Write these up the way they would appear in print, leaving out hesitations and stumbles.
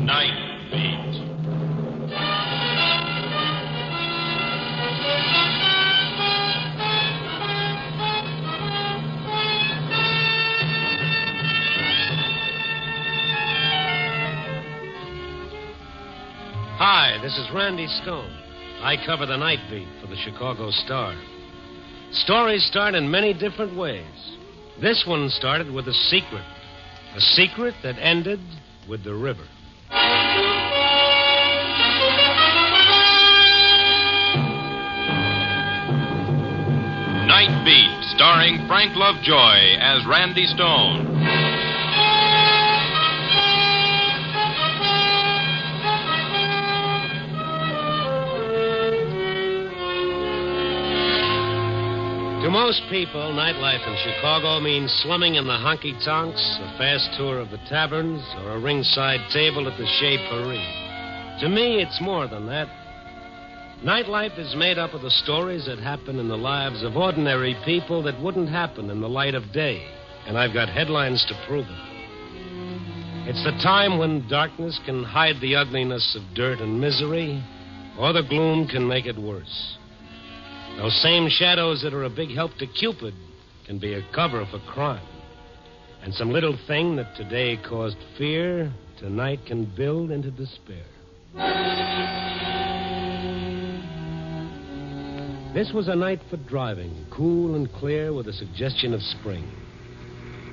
Night Beat. Hi, this is Randy Stone. I cover the Night Beat for the Chicago Star. Stories start in many different ways. This one started with a secret that ended with the river. Night Beat, starring Frank Lovejoy as Randy Stone. To most people, nightlife in Chicago means slumming in the honky-tonks, a fast tour of the taverns, or a ringside table at the Chez Paris. To me, it's more than that. Nightlife is made up of the stories that happen in the lives of ordinary people that wouldn't happen in the light of day. And I've got headlines to prove it. It's the time when darkness can hide the ugliness of dirt and misery, or the gloom can make it worse. Those same shadows that are a big help to Cupid can be a cover for crime. And some little thing that today caused fear, tonight can build into despair. This was a night for driving, cool and clear with a suggestion of spring.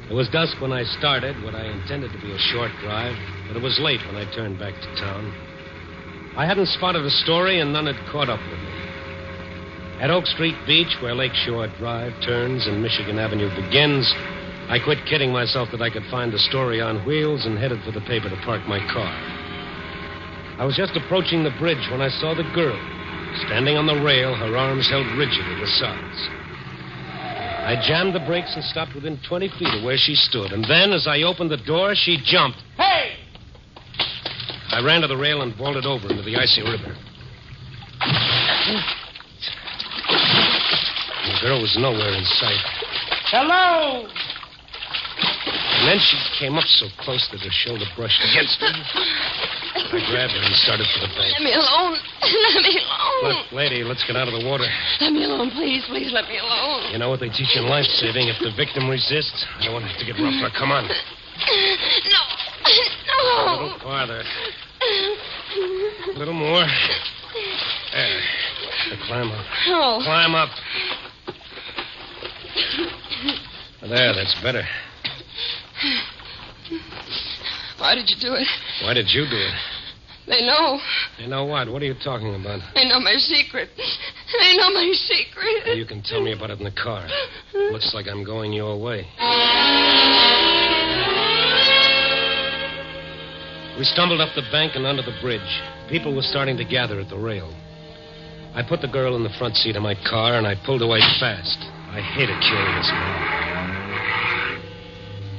It was dusk when I started what I intended to be a short drive, but it was late when I turned back to town. I hadn't spotted a story and none had caught up with me. At Oak Street Beach, where Lakeshore Drive turns and Michigan Avenue begins, I quit kidding myself that I could find a story on wheels and headed for the paper to park my car. I was just approaching the bridge when I saw the girl, standing on the rail, her arms held rigid at her sides. I jammed the brakes and stopped within 20 feet of where she stood, and then, as I opened the door, she jumped. Hey! I ran to the rail and vaulted over into the icy river. The girl was nowhere in sight. Hello! And then she came up so close that her shoulder brushed against me. I grabbed her and started for the bank. Let me alone. Let me alone. Look, lady, let's get out of the water. Let me alone, please. Please let me alone. You know what they teach in life-saving? If the victim resists, I don't want it to get rougher. Come on. No. A little farther. A little more. There. Now climb up. Oh. Climb up. There, that's better. Why did you do it? Why did you do it? They know. They know what? What are you talking about? They know my secret. They know my secret. Well, you can tell me about it in the car. Looks like I'm going your way. We stumbled up the bank and under the bridge. People were starting to gather at the rail. I put the girl in the front seat of my car, and I pulled away fast. I hate a curious man.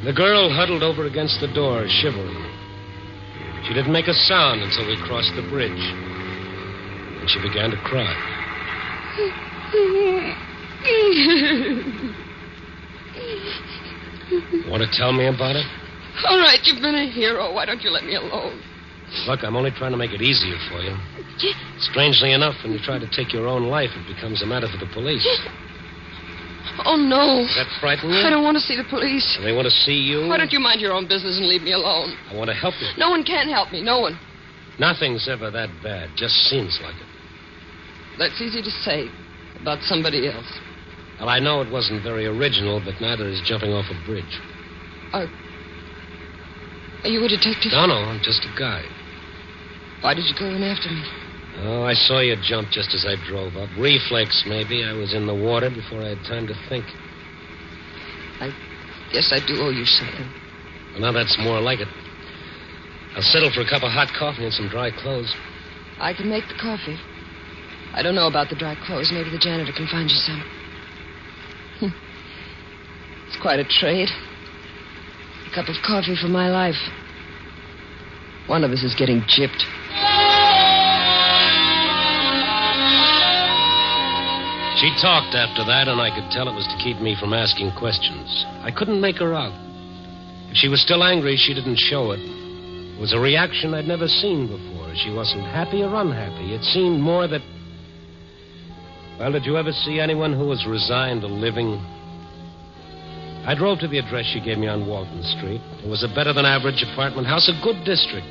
The girl huddled over against the door, shivering. She didn't make a sound until we crossed the bridge. And she began to cry. Want to tell me about it? All right, you've been a hero. Why don't you let me alone? Look, I'm only trying to make it easier for you. Strangely enough, when you try to take your own life, it becomes a matter for the police. Oh, no. Does that frighten you? I don't want to see the police. They want to see you? Why don't you mind your own business and leave me alone? I want to help you. No one can help me. No one. Nothing's ever that bad. Just seems like it. That's easy to say about somebody else. Well, I know it wasn't very original, but neither is jumping off a bridge. Are you a detective? No, I'm just a guy. Why did you go in after me? Oh, I saw you jump just as I drove up. Reflex, maybe. I was in the water before I had time to think. I guess I do owe you something. Well, now that's more like it. I'll settle for a cup of hot coffee and some dry clothes. I can make the coffee. I don't know about the dry clothes. Maybe the janitor can find you some. It's quite a trade. A cup of coffee for my life. One of us is getting gypped. She talked after that, and I could tell it was to keep me from asking questions. I couldn't make her out. If she was still angry, she didn't show it. It was a reaction I'd never seen before. She wasn't happy or unhappy. It seemed more that... Well, did you ever see anyone who was resigned to living? I drove to the address she gave me on Walton Street. It was a better-than-average apartment house, a good district.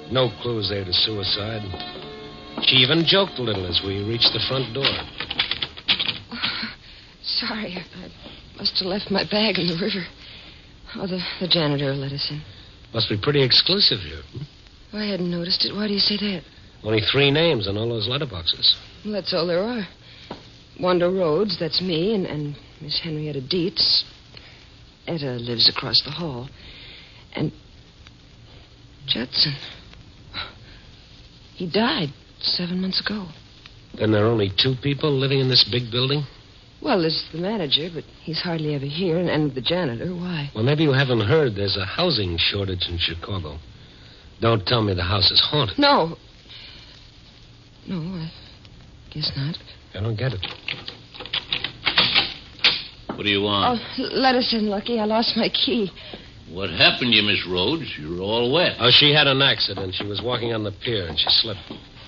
No clues there to suicide. She even joked a little as we reached the front door. Sorry, I must have left my bag in the river. Oh, the janitor let us in. Must be pretty exclusive here. I hadn't noticed it. Why do you say that? Only 3 names on all those letterboxes. Well, that's all there are. Wanda Rhodes, that's me, and Miss Henrietta Dietz. Etta lives across the hall. And Judson. He died 7 months ago. Then there are only 2 people living in this big building? Well, there's the manager, but he's hardly ever here, and the janitor. Why? Well, maybe you haven't heard there's a housing shortage in Chicago. Don't tell me the house is haunted. No. No, I guess not. I don't get it. What do you want? Oh, let us in, Lucky. I lost my key. What happened to you, Miss Rhodes? You're all wet. Oh, she had an accident. She was walking on the pier, and she slipped.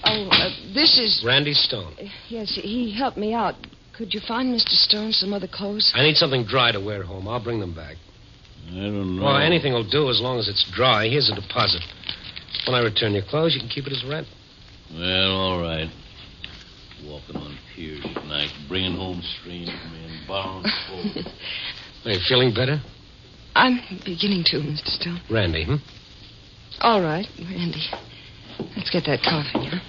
Oh, this is... Randy Stone. Yes, he helped me out. Could you find Mr. Stone some other clothes? I need something dry to wear home. I'll bring them back. I don't know. Well, anything will do as long as it's dry. Here's a deposit. When I return your clothes, you can keep it as rent. Well, all right. Walking on piers at night, bringing home strange men, borrowing clothes. Are you feeling better? I'm beginning to, Mr. Stone. Randy, All right, Randy. Let's get that coffee, huh?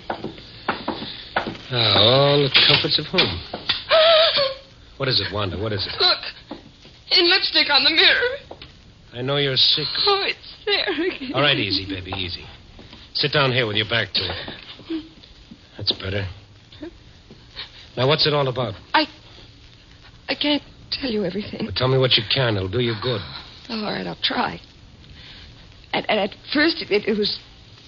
All the comforts of home. What is it, Wanda? What is it? Look, in lipstick on the mirror. I know your secret. Oh, it's there again. All right, easy, baby, easy. Sit down here with your back to it. That's better. Now, what's it all about? I can't tell you everything. Well, tell me what you can. It'll do you good. All right, I'll try. At first, it was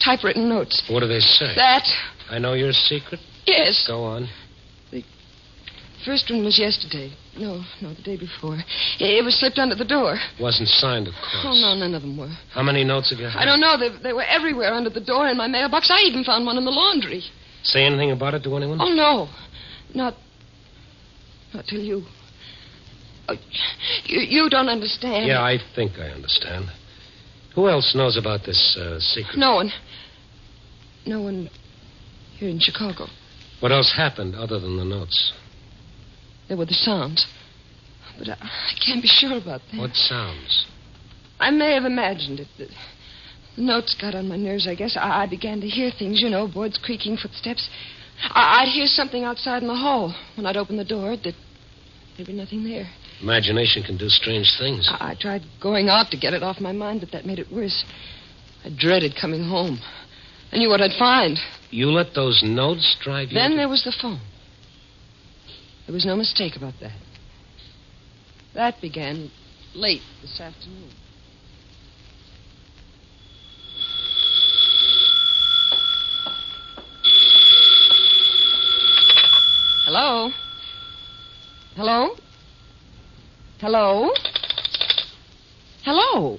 typewritten notes. What do they say? That. I know your secret? Yes. Go on. The first one was yesterday. No, the day before. It was slipped under the door. Wasn't signed, of course. Oh, no, none of them were. How many notes have you had? I don't know. They were everywhere under the door in my mailbox. I even found one in the laundry. Say anything about it to anyone? Oh, no. Not till you. Oh, you don't understand. Yeah, I think I understand. Who else knows about this secret? No one. No one here in Chicago. What else happened other than the notes? There were the sounds. But I can't be sure about that. What sounds? I may have imagined it. The notes got on my nerves, I guess. I began to hear things, boards creaking, footsteps. I'd hear something outside in the hall. When I'd open the door, there'd be nothing there. Imagination can do strange things. I tried going out to get it off my mind, but that made it worse. I dreaded coming home. I knew what I'd find. You let those notes drive you? Then there was the phone. There was no mistake about that. That began late this afternoon. Hello? Hello? Hello? Hello?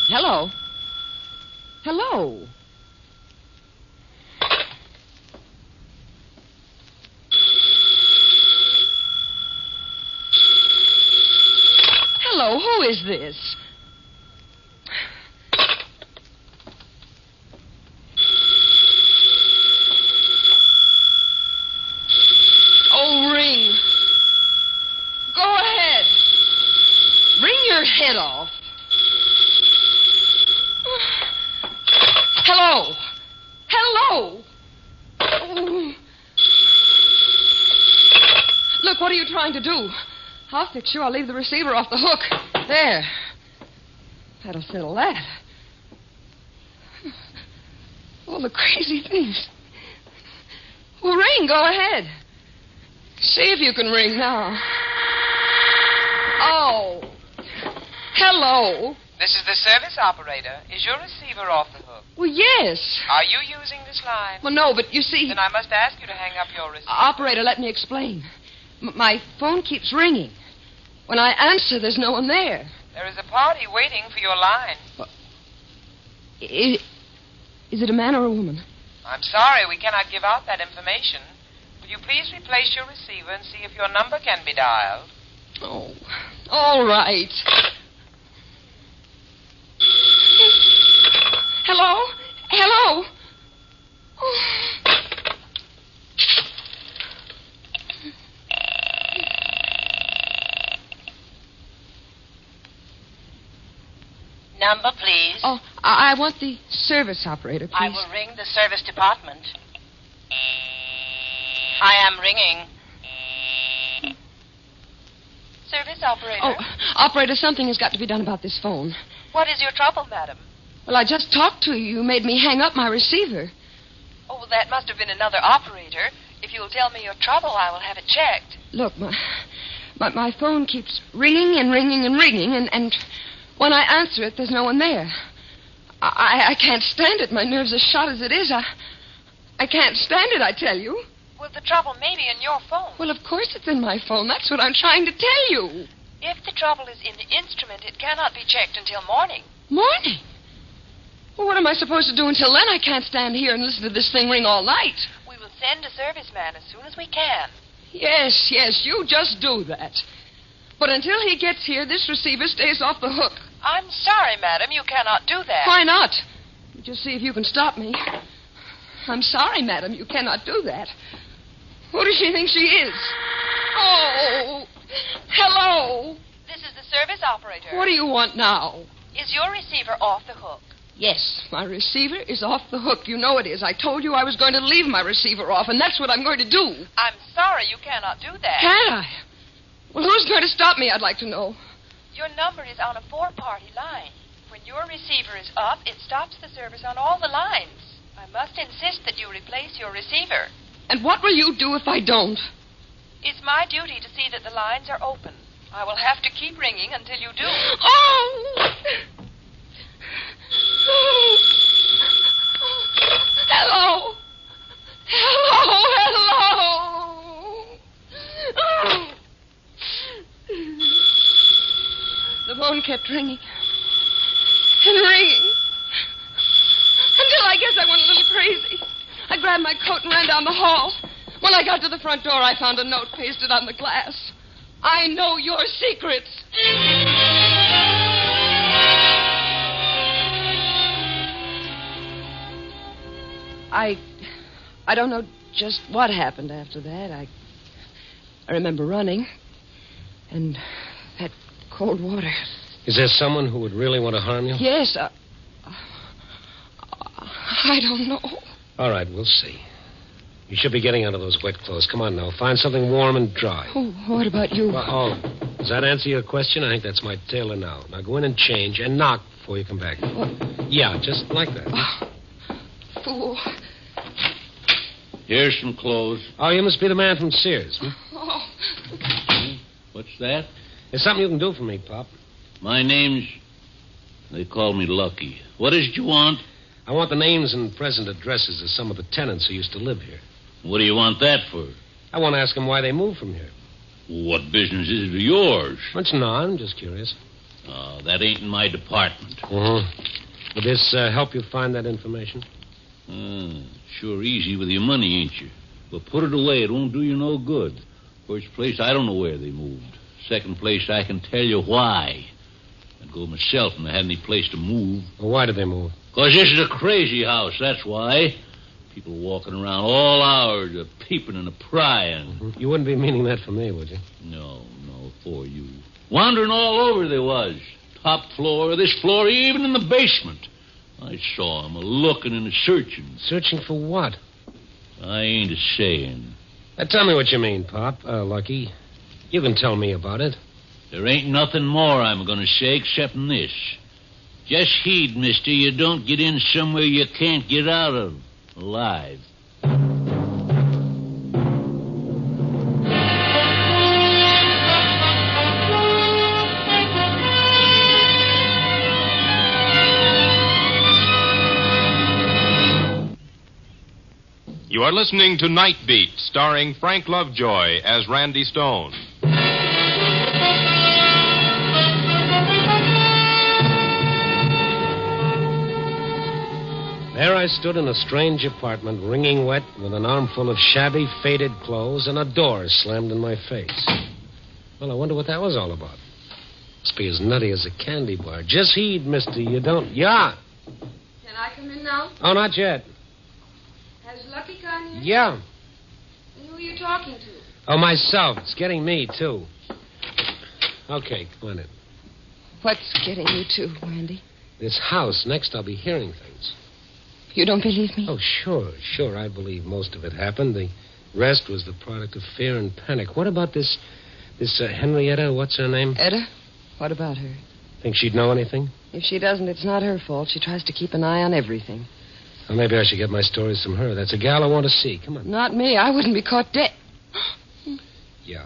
Hello? Hello? Hello, who is this? Oh, ring. Go ahead. Ring your head off. Hello. Hello. Oh. Look, what are you trying to do? I'll fix you. I'll leave the receiver off the hook. There. That'll settle that. All the crazy things. Well, ring. Go ahead. See if you can ring now. Oh. Hello. This is the service operator. Is your receiver off the hook? Well, yes. Are you using this line? Well, no, but you see... Then I must ask you to hang up your receiver. Operator, let me explain. My phone keeps ringing. When I answer, there's no one there. There is a party waiting for your line. Is it a man or a woman? I'm sorry, we cannot give out that information. Will you please replace your receiver and see if your number can be dialed? Oh, all right. Hello? Hello? Oh. Number, please. Oh, I want the service operator, please. I will ring the service department. I am ringing. Service operator. Oh, operator, something has got to be done about this phone. What is your trouble, madam? Well, I just talked to you. You made me hang up my receiver. Oh, well, that must have been another operator. If you'll tell me your trouble, I will have it checked. Look, my phone keeps ringing and ringing and ringing, and when I answer it, there's no one there. I can't stand it. My nerves are shot as it is. I can't stand it, I tell you. Well, the trouble may be in your phone. Well, of course it's in my phone. That's what I'm trying to tell you. If the trouble is in the instrument, it cannot be checked until morning. Morning? Well, what am I supposed to do until then? I can't stand here and listen to this thing ring all night. We will send a serviceman as soon as we can. Yes, you just do that. But until he gets here, this receiver stays off the hook. I'm sorry, madam, you cannot do that. Why not? Just see if you can stop me. I'm sorry, madam, you cannot do that. Who does she think she is? Oh, hello. This is the service operator. What do you want now? Is your receiver off the hook? Yes, my receiver is off the hook. You know it is. I told you I was going to leave my receiver off, and that's what I'm going to do. I'm sorry you cannot do that. Can't I? Well, who's going to stop me, I'd like to know. Your number is on a 4-party line. When your receiver is up, it stops the service on all the lines. I must insist that you replace your receiver. And what will you do if I don't? It's my duty to see that the lines are open. I will have to keep ringing until you do. Oh! Hello! Oh. The phone kept ringing and ringing until I guess I went a little crazy. I grabbed my coat and ran down the hall. When I got to the front door, I found a note pasted on the glass. I know your secrets. I don't know just what happened after that. I remember running. And that cold water. Is there someone who would really want to harm you? Yes. I don't know. All right, we'll see. You should be getting out of those wet clothes. Come on now. Find something warm and dry. Oh, what about you? Does that answer your question? I think that's my tailor now. Now go in and change and knock before you come back. What? Yeah, just like that. Oh, fool. Here's some clothes. Oh, you must be the man from Sears. Hmm? Oh. What's that? There's something you can do for me, Pop. My name's... They call me Lucky. What is it you want? I want the names and present addresses of some of the tenants who used to live here. What do you want that for? I want to ask them why they moved from here. What business is it of yours? It's not. I'm just curious. Oh, that ain't in my department. Would this help you find that information? Sure easy with your money, ain't you? But put it away. It won't do you no good. First place, I don't know where they moved. Second place, I can tell you why. I'd go myself if I had any place to move. Well, why did they move? Because this is a crazy house, that's why. People walking around all hours, peeping and prying. You wouldn't be meaning that for me, would you? No, for you. Wandering all over they was. Top floor, this floor, even in the basement. I saw 'em a-looking and a-searching. Searching for what? I ain't a-saying. Tell me what you mean, Pop. Lucky. You can tell me about it. There ain't nothing more I'm going to say excepting this. Just heed, mister, you don't get in somewhere you can't get out of alive. You You're listening to Night Beat, starring Frank Lovejoy as Randy Stone. There I stood in a strange apartment, wringing wet, with an armful of shabby, faded clothes, and a door slammed in my face. Well, I wonder what that was all about. Must be as nutty as a candy bar. Just heed, mister. You don't... Yeah. Can I come in now? Oh, not yet. Has Lucky gone yet? Yeah. And who are you talking to? Oh, myself. It's getting me, too. Okay, come on in. What's getting you to, Randy? This house. Next, I'll be hearing things. You don't believe me? Oh, sure. I believe most of it happened. The rest was the product of fear and panic. What about this Henrietta, what's her name? Etta? What about her? Think she'd know anything? If she doesn't, it's not her fault. She tries to keep an eye on everything. Well, maybe I should get my stories from her. That's a gal I want to see. Come on. Not me. I wouldn't be caught dead. Yeah.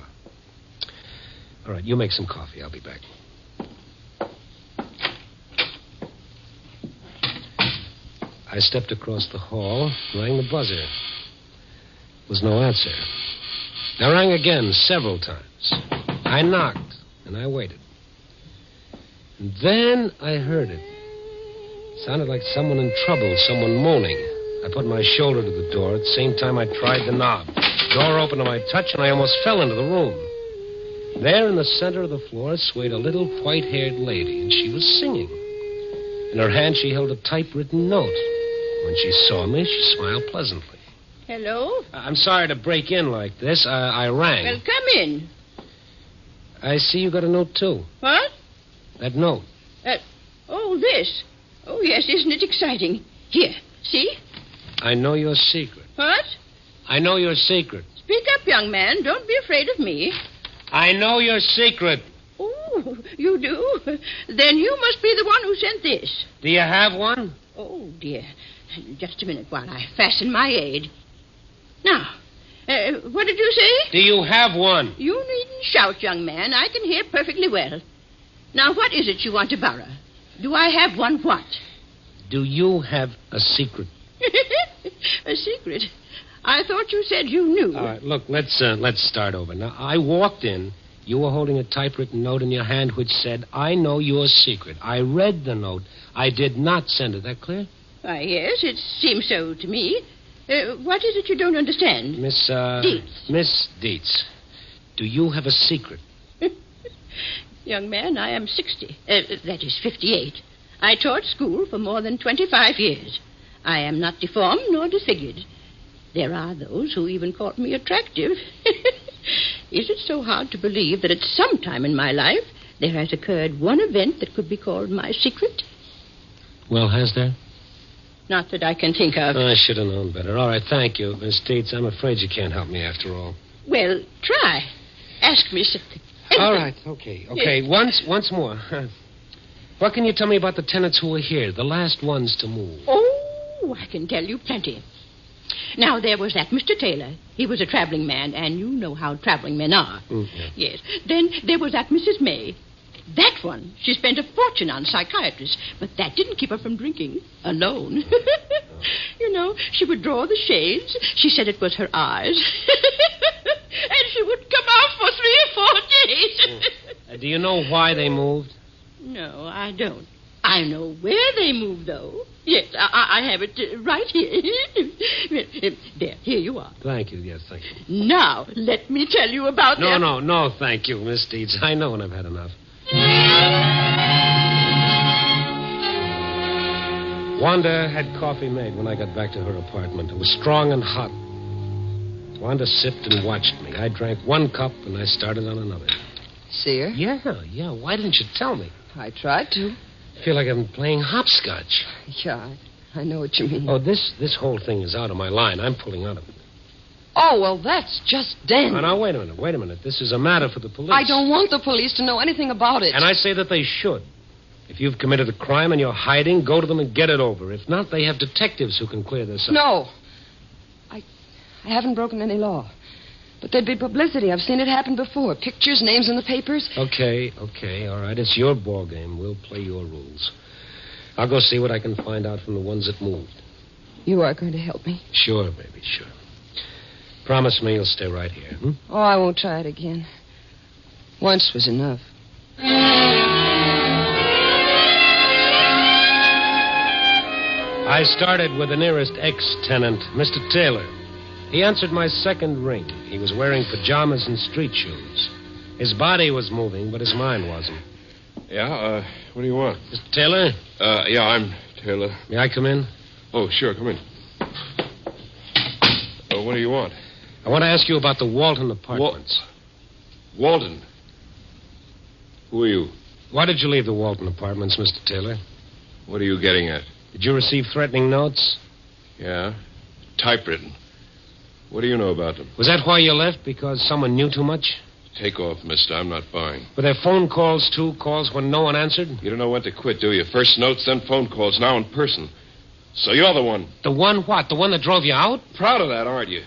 All right, you make some coffee. I'll be back. I stepped across the hall, rang the buzzer. There was no answer. I rang again several times. I knocked, and I waited. And then I heard it. It sounded like someone in trouble, someone moaning. I put my shoulder to the door. At the same time, I tried the knob. The door opened to my touch, and I almost fell into the room. There in the center of the floor swayed a little white-haired lady, and she was singing. In her hand, she held a typewritten note. When she saw me, she smiled pleasantly. Hello? I'm sorry to break in like this. I rang. Well, come in. I see you got a note, too. What? That note. This. Oh, yes, isn't it exciting? Here, see? I know your secret. What? I know your secret. Speak up, young man. Don't be afraid of me. I know your secret. Oh, you do? Then you must be the one who sent this. Do you have one? Oh, dear. Just a minute while I fasten my aid. Now, what did you say? Do you have one? You needn't shout, young man. I can hear perfectly well. Now, what is it you want to borrow? Do I have one what? Do you have a secret? A secret? I thought you said you knew. All right, look, let's start over. Now, I walked in. You were holding a typewritten note in your hand which said, I know your secret. I read the note. I did not send it. That clear? Why, yes, it seems so to me. What is it you don't understand? Miss, Dietz. Miss Dietz, do you have a secret? Young man, I am 60. That is 58. I taught school for more than 25 years. I am not deformed nor disfigured. There are those who even call me attractive. Is it so hard to believe that at some time in my life there has occurred one event that could be called my secret? Well, has there? Not that I can think of. I should have known better. All right, thank you, Miss Dietz. I'm afraid you can't help me after all. Well, try. Ask me something. All right, okay. Yes. Once more. What can you tell me about the tenants who were here, the last ones to move? Oh, I can tell you plenty. Now, there was that Mr. Taylor. He was a traveling man, and you know how traveling men are. Mm-hmm. Yes. Then there was that Mrs. May. That one, she spent a fortune on psychiatrists, but that didn't keep her from drinking alone. You know, she would draw the shades. She said it was her eyes. And she would come out for 3 or 4 days. Do you know why they moved? No, I don't. I know where they moved, though. Yes, I have it right here. There, here you are. Thank you, yes, thank you. Now, let me tell you about them. No, thank you, Miss Dietz. I know when I've had enough. Wanda had coffee made when I got back to her apartment. It was strong and hot. Wanda sipped and watched me. I drank 1 cup, and I started on another. See her? Yeah. Why didn't you tell me? I tried to. I feel like I'm playing hopscotch. Yeah, I know what you mean. Oh, this whole thing is out of my line. I'm pulling out of it. Oh, well, that's just den. Now, wait a minute. This is a matter for the police. I don't want the police to know anything about it. And I say that they should. If you've committed a crime and you're hiding, go to them and get it over. If not, they have detectives who can clear this up. No. I haven't broken any law. But there'd be publicity. I've seen it happen before. Pictures, names in the papers. Okay, all right. It's your ball game. We'll play your rules. I'll go see what I can find out from the ones that moved. You are going to help me? Sure, baby, sure. Promise me you'll stay right here, hmm? Oh, I won't try it again. Once was enough. I started with the nearest ex-tenant, Mr. Taylor. He answered my second ring. He was wearing pajamas and street shoes. His body was moving, but his mind wasn't. Yeah, what do you want? Mr. Taylor? Yeah, I'm Taylor. May I come in? Oh, sure, come in. What do you want? I want to ask you about the Walton apartments. Walton? Who are you? Why did you leave the Walton apartments, Mr. Taylor? What are you getting at? Did you receive threatening notes? Yeah, typewritten. What do you know about them? Was that why you left? Because someone knew too much? Take off, mister. I'm not buying. Were there phone calls, too? Calls when no one answered? You don't know when to quit, do you? First notes, then phone calls, now in person. So you're the one. The one what? The one that drove you out? Proud of that, aren't you?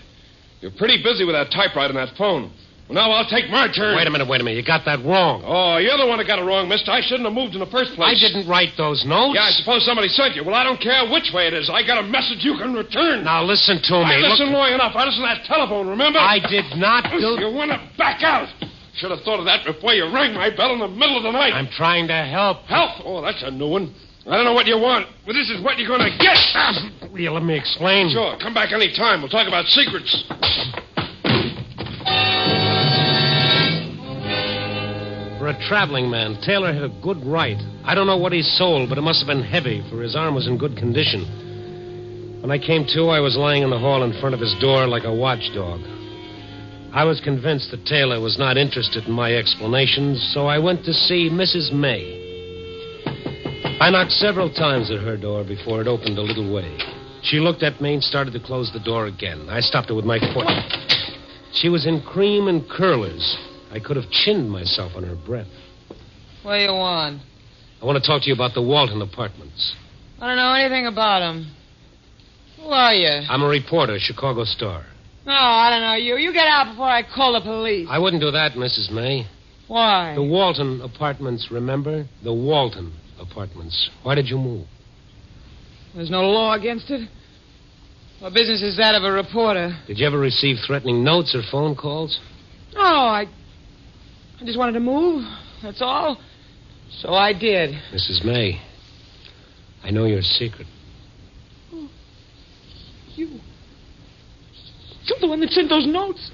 You're pretty busy with that typewriter and that phone. Well, now I'll take my turn. Wait a minute. You got that wrong. Oh, you're the one that got it wrong, mister. I shouldn't have moved in the first place. I didn't write those notes. Yeah, I suppose somebody sent you. Well, I don't care which way it is. I got a message you can return. Now, listen to me. I listened long enough. I listened to that telephone, remember? I did not do... You want to back out. Should have thought of that before you rang my bell in the middle of the night. I'm trying to help. Help? Oh, that's a new one. I don't know what you want, but this is what you're going to get. Will you let me explain? Sure. Come back any time. We'll talk about secrets. For a traveling man, Taylor had a good right. I don't know what he sold, but it must have been heavy, for his arm was in good condition. When I came to, I was lying in the hall in front of his door like a watchdog. I was convinced that Taylor was not interested in my explanations, so I went to see Mrs. May. I knocked several times at her door before it opened a little way. She looked at me and started to close the door again. I stopped her with my foot. She was in cream and curlers. I could have chinned myself on her breath. What do you want? I want to talk to you about the Walton apartments. I don't know anything about them. Who are you? I'm a reporter, Chicago Star. No, I don't know you. You get out before I call the police. I wouldn't do that, Mrs. May. Why? The Walton apartments, remember? The Walton apartments. Why did you move? There's no law against it. What business is that of a reporter? Did you ever receive threatening notes or phone calls? No, I just wanted to move. That's all. So I did. Mrs. May, I know your secret. Oh, you're the one that sent those notes.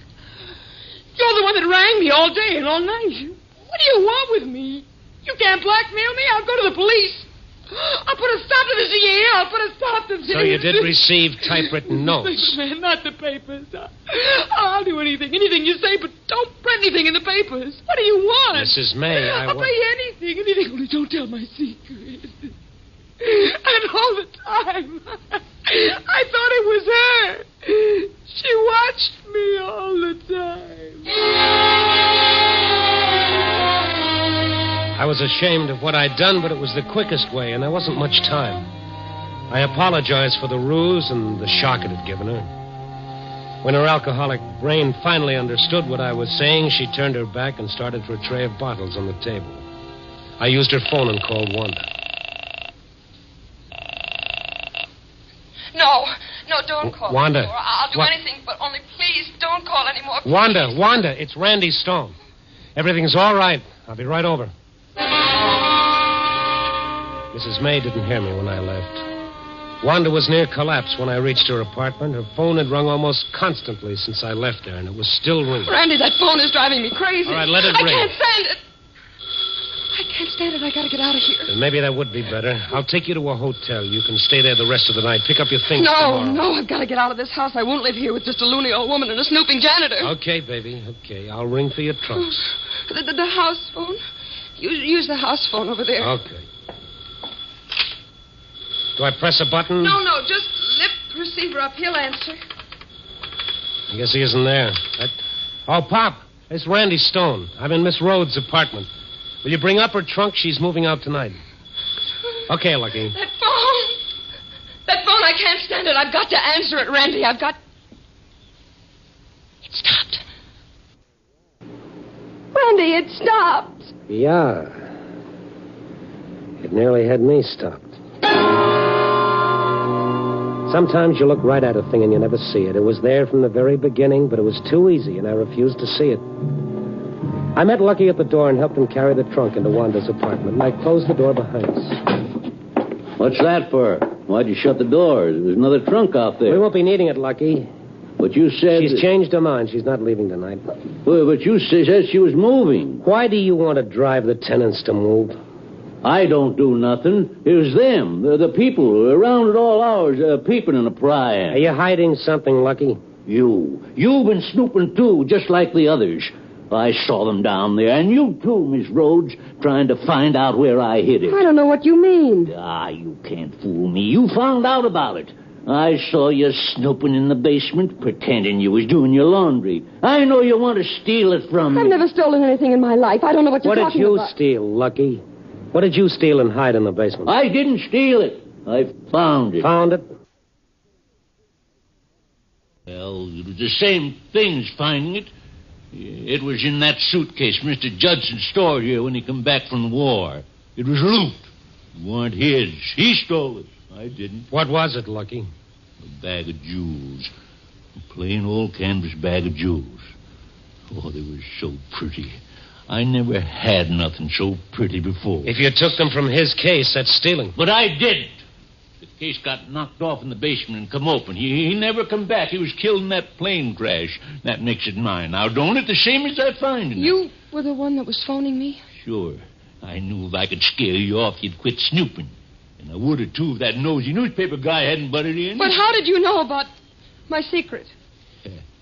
You're the one that rang me all day and all night. What do you want with me? You can't blackmail me. I'll go to the police. I'll put a stop to this here. I'll put a stop to this. So you did receive typewritten notes? Man, not the papers. I'll do anything you say, but don't print anything in the papers. What do you want? Mrs. May, I'll pay anything, only don't tell my secret. And all the time, I thought it was her. She watched me all the time. I was ashamed of what I'd done, but it was the quickest way, and there wasn't much time. I apologized for the ruse and the shock it had given her. When her alcoholic brain finally understood what I was saying, she turned her back and started for a tray of bottles on the table. I used her phone and called Wanda. No, don't call Wanda. anymore. I'll do anything, but only please don't call anymore. Please. Wanda, it's Randy Stone. Everything's all right. I'll be right over. Mrs. May didn't hear me when I left. Wanda was near collapse when I reached her apartment. Her phone had rung almost constantly since I left there, and it was still ringing. Randy, that phone is driving me crazy. All right, let it ring. I can't stand it. I gotta get out of here. Well, maybe that would be better. I'll take you to a hotel. You can stay there the rest of the night. Pick up your things tomorrow. No, I've got to get out of this house. I won't live here with just a loony old woman and a snooping janitor. Okay, baby, okay. I'll ring for your trunks. The house phone. Use the house phone over there. Okay. Do I press a button? No, just lift the receiver up. He'll answer. I guess he isn't there. Oh, Pop, it's Randy Stone. I'm in Miss Rhodes' apartment. Will you bring up her trunk? She's moving out tonight. Okay, Lucky. That phone, I can't stand it. I've got to answer it, Randy. It stopped. Randy, it stopped. Yeah. It nearly had me stopped. Sometimes you look right at a thing and you never see it. It was there from the very beginning, but it was too easy, and I refused to see it. I met Lucky at the door and helped him carry the trunk into Wanda's apartment, and I closed the door behind us. What's that for? Why'd you shut the doors? There's another trunk out there. We won't be needing it, Lucky. But you said... She's changed her mind. She's not leaving tonight. Well, but you said she was moving. Why do you want to drive the tenants to move? I don't do nothing. It was them, the people, around at all hours, peeping and prying. Are you hiding something, Lucky? You've been snooping, too, just like the others. I saw them down there, and you, too, Miss Rhodes, trying to find out where I hid it. I don't know what you mean. You can't fool me. You found out about it. I saw you snooping in the basement, pretending you was doing your laundry. I know you want to steal it from me. I've never stolen anything in my life. I don't know what you're talking about. What did you steal, Lucky? What did you steal and hide in the basement? I didn't steal it. I found it. Found it? Well, it was the same thing as finding it. It was in that suitcase Mr. Judson stored here when he come back from the war. It was loot. It weren't his. He stole it. I didn't. What was it, Lucky? A bag of jewels. A plain old canvas bag of jewels. Oh, they were so pretty. I never had nothing so pretty before. If you took them from his case, that's stealing. But I didn't. The case got knocked off in the basement and come open. He never come back. He was killed in that plane crash. That makes it mine. Now, don't it the same as I find it? You were the one that was phoning me? Sure. I knew if I could scare you off, you'd quit snooping. And I would have, too, if that nosy newspaper guy hadn't butted in. But how did you know about my secret?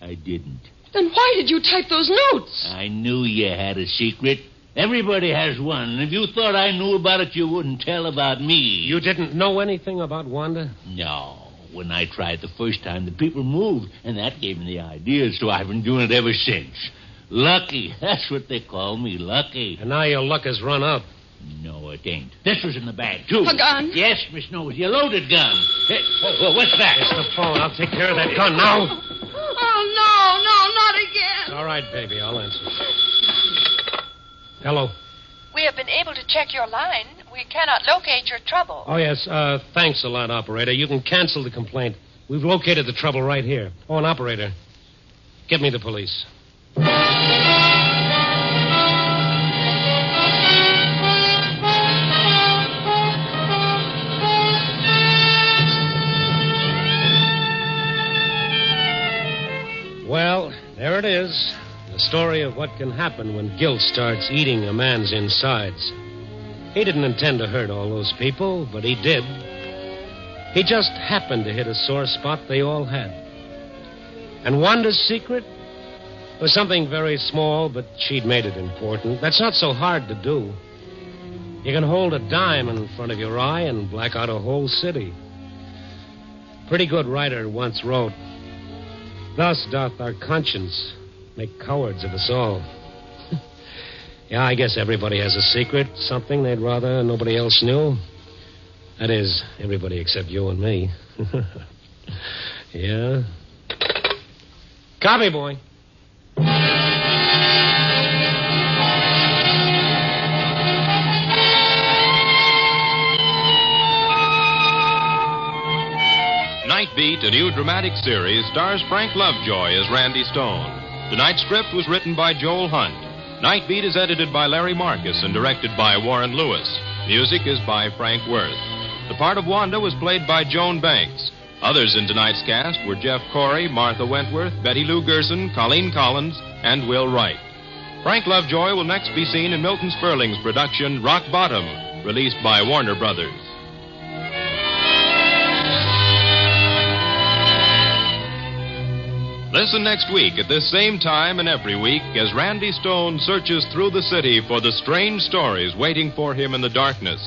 I didn't. Then why did you type those notes? I knew you had a secret. Everybody has one. And if you thought I knew about it, you wouldn't tell about me. You didn't know anything about Wanda? No. When I tried the first time, the people moved, and that gave me the idea, so I've been doing it ever since. Lucky. That's what they call me, Lucky. And now your luck has run out. No, it ain't. This was in the bag, too. A gun? Yes, Miss Nosy, a loaded gun. Hey, what's that? It's the phone. I'll take care of that gun now. Oh, no, not again. All right, baby, I'll answer. Hello. We have been able to check your line. We cannot locate your trouble. Oh, yes. Thanks a lot, operator. You can cancel the complaint. We've located the trouble right here. Oh, and operator, get me the police. Well, there it is. The story of what can happen when guilt starts eating a man's insides. He didn't intend to hurt all those people, but he did. He just happened to hit a sore spot they all had. And Wanda's secret was something very small, but she'd made it important. That's not so hard to do. You can hold a dime in front of your eye and black out a whole city. A pretty good writer once wrote, "Thus doth our conscience make cowards of us all." Yeah, I guess everybody has a secret, something they'd rather nobody else knew. That is, everybody except you and me. Yeah? Copy, boy. Night Beat, a new dramatic series, stars Frank Lovejoy as Randy Stone. Tonight's script was written by Joel Hunt. Night Beat is edited by Larry Marcus and directed by Warren Lewis. Music is by Frank Worth. The part of Wanda was played by Joan Banks. Others in tonight's cast were Jeff Corey, Martha Wentworth, Betty Lou Gerson, Colleen Collins, and Will Wright. Frank Lovejoy will next be seen in Milton Sperling's production, Rock Bottom, released by Warner Brothers. Listen next week at this same time and every week as Randy Stone searches through the city for the strange stories waiting for him in the darkness.